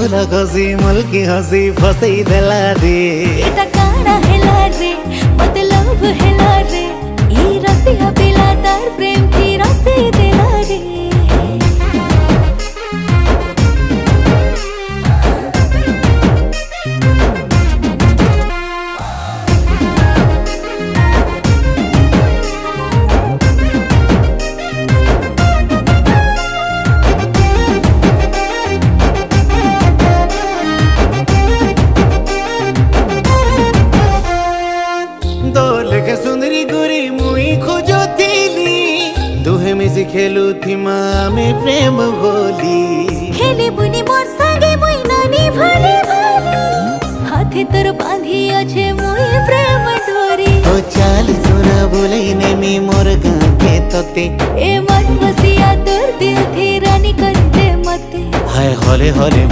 फूल घसी मुल्की हसी फसई देला रे एटा काना हेला रे मतलब हेला रे ई रसिया पिला तार प्रेम की रसी देला रे सुंदरी गुरी मुई खोजो थीली दुहे मिसी खेलू थी में प्रेम बोली खेली बुनी मोर संगे मुई नानी भाले भाले हाथे तोर बांधी अच्छे मुई प्रेम डोरी तो चाल सुना बोले ने मी मोर गाके तोते ए मन बसिया तोर दिल थी रानी कर दे मते हाय होले होले